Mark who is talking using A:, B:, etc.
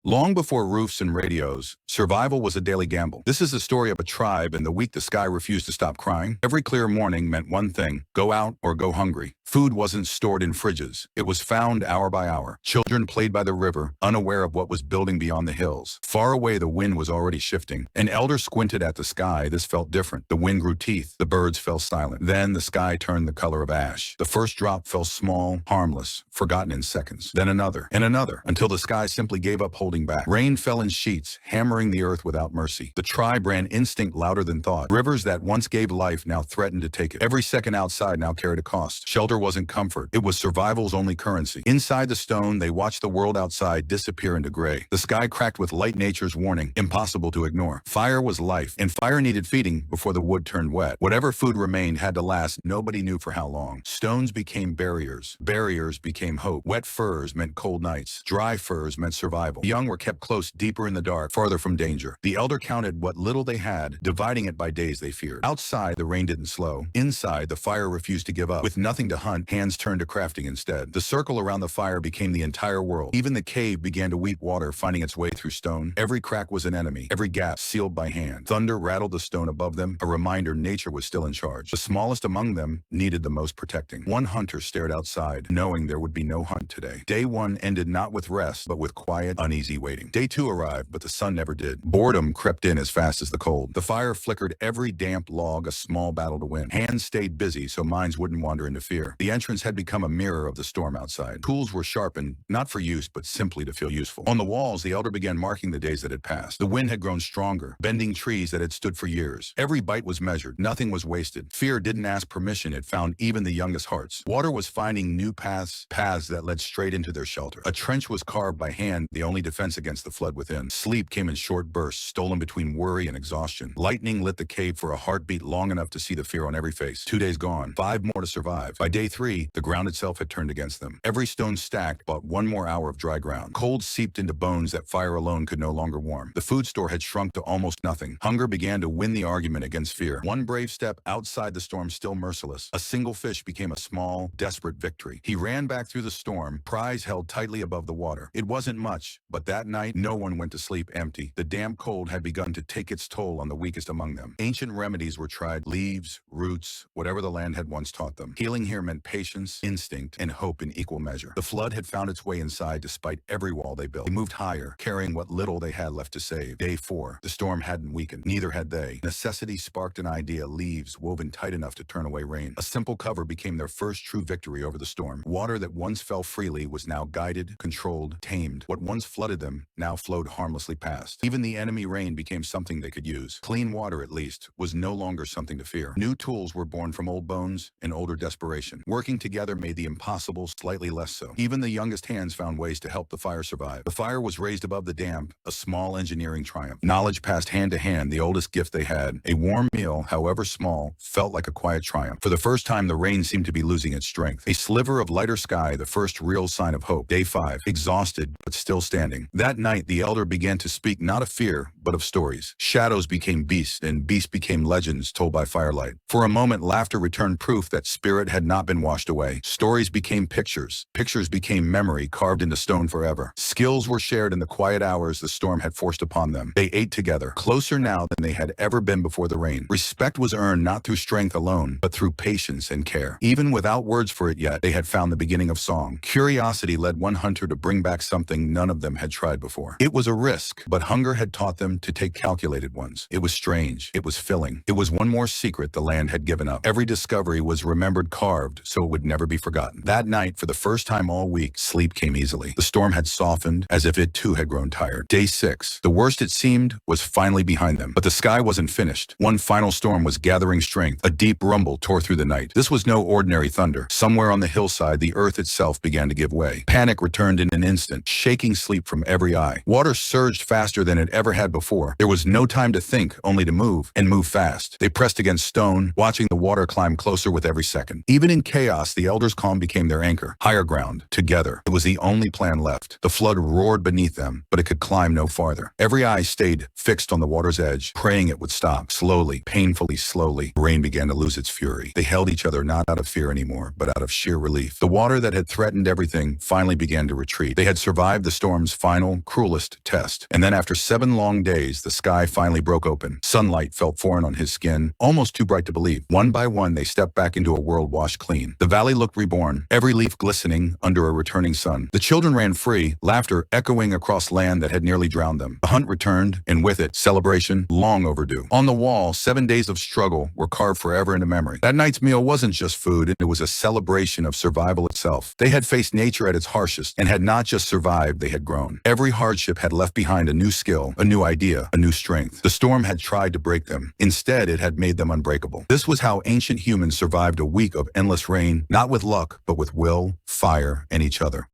A: Long before roofs and radios, survival was a daily gamble. This is the story of a tribe and the week the sky refused to stop crying. Every clear morning meant one thing: go out or go hungry. Food wasn't stored in fridges. It was found hour by hour. Children played by the river, unaware of what was building beyond the hills. Far away, the wind was already shifting. An elder squinted at the sky. This felt different. The wind grew teeth. The birds fell silent. Then the sky turned the color of ash. The first drop fell small, harmless, forgotten in seconds. Then another, and another, until the sky simply gave up holding back. Rain fell in sheets, hammering the earth without mercy. The tribe ran instinct louder than thought. Rivers that once gave life now threatened to take it. Every second outside now carried a cost. Shelter wasn't comfort. It was survival's only currency. Inside the stone, they watched the world outside disappear into gray. The sky cracked with light, nature's warning, impossible to ignore. Fire was life, and fire needed feeding before the wood turned wet. Whatever food remained had to last. Nobody knew for how long. Stones became barriers. Barriers became hope. Wet furs meant cold nights. Dry furs meant survival. The young were kept close, deeper in the dark, farther from danger. The elder counted what little they had, dividing it by days they feared. Outside, the rain didn't slow. Inside, the fire refused to give up. With nothing to hunt, hands turned to crafting instead. The circle around the fire became the entire world. Even the cave began to weep water, finding its way through stone. Every crack was an enemy, every gap sealed by hand. Thunder rattled the stone above them, a reminder nature was still in charge. The smallest among them needed the most protecting. One hunter stared outside, knowing there would be no hunt today. Day one ended not with rest, but with quiet, uneasy waiting. Day two arrived, but the sun never did. Boredom crept in as fast as the cold. The fire flickered every damp log, a small battle to win. Hands stayed busy so minds wouldn't wander into fear. The entrance had become a mirror of the storm outside. Tools were sharpened, not for use, but simply to feel useful. On the walls, the elder began marking the days that had passed. The wind had grown stronger, bending trees that had stood for years. Every bite was measured. Nothing was wasted. Fear didn't ask permission. It found even the youngest hearts. Water was finding new paths that led straight into their shelter. A trench was carved by hand, the only defense against the flood within. Sleep came in short bursts, stolen between worry and exhaustion. Lightning lit the cave for a heartbeat long enough to see the fear on every face. 2 days gone, 5 more to survive. By day 3, the ground itself had turned against them. Every stone stacked bought 1 more hour of dry ground. Cold seeped into bones that fire alone could no longer warm. The food store had shrunk to almost nothing. Hunger began to win the argument against fear. One brave step outside the storm, still merciless. A single fish became a small, desperate victory. He ran back through the storm, prize held tightly above the water. It wasn't much, but that night, no one went to sleep empty. The damp cold had begun to take its toll on the weakest among them. Ancient remedies were tried: leaves, roots, whatever the land had once taught them. Healing here meant patience, instinct, and hope in equal measure. The flood had found its way inside despite every wall they built. They moved higher, carrying what little they had left to save. Day 4, the storm hadn't weakened. Neither had they. Necessity sparked an idea: leaves woven tight enough to turn away rain. A simple cover became their first true victory over the storm. Water that once fell freely was now guided, controlled, tamed. What once flooded them now flowed harmlessly past. Even the enemy rain became something they could use. Clean water, at least, was no longer something to fear. New tools were born from old bones and older desperation. Working together made the impossible slightly less so. Even the youngest hands found ways to help the fire survive. The fire was raised above the damp, a small engineering triumph. Knowledge passed hand to hand, the oldest gift they had. A warm meal, however small, felt like a quiet triumph. For the first time, the rain seemed to be losing its strength. A sliver of lighter sky, the first real sign of hope. Day 5, exhausted, but still standing. That night, the elder began to speak not of fear, but of stories. Shadows became beasts, and beasts became legends told by firelight. For a moment, laughter returned, proof that spirit had not been washed away. Stories became pictures. Pictures became memory, carved into stone forever. Skills were shared in the quiet hours the storm had forced upon them. They ate together, closer now than they had ever been before the rain. Respect was earned not through strength alone, but through patience and care. Even without words for it yet, they had found the beginning of song. Curiosity led one hunter to bring back something none of them had tried before. It was a risk, but hunger had taught them to take calculated ones. It was strange. It was filling. It was one more secret the land had given up. Every discovery was remembered, carved, so it would never be forgotten. That night, for the first time all week, sleep came easily. The storm had softened, as if it too had grown tired. Day 6, the worst it seemed, was finally behind them. But the sky wasn't finished. One final storm was gathering strength. A deep rumble tore through the night. This was no ordinary thunder. Somewhere on the hillside, the earth itself began to give way. Panic returned in an instant, shaking sleep from every eye. Water surged faster than it ever had before. There was no time to think, only to move, and move fast. They pressed against stone, watching the water climb closer with every second. Even in chaos, the elders' calm became their anchor. Higher ground, together. It was the only plan left. The flood roared beneath them, but it could climb no farther. Every eye stayed fixed on the water's edge, praying it would stop. Slowly, painfully slowly, the rain began to lose its fury. They held each other not out of fear anymore, but out of sheer relief. The water that had threatened everything finally began to retreat. They had survived the storm's final final, cruelest test. And then after 7 long days, the sky finally broke open. Sunlight felt foreign on his skin, almost too bright to believe. One by one, they stepped back into a world washed clean. The valley looked reborn, every leaf glistening under a returning sun. The children ran free, laughter echoing across land that had nearly drowned them. The hunt returned, and with it, celebration long overdue. On the wall, 7 days of struggle were carved forever into memory. That night's meal wasn't just food, it was a celebration of survival itself. They had faced nature at its harshest, and had not just survived, they had grown. Every hardship had left behind a new skill, a new idea, a new strength. The storm had tried to break them. Instead, it had made them unbreakable. This was how ancient humans survived a week of endless rain, not with luck, but with will, fire, and each other.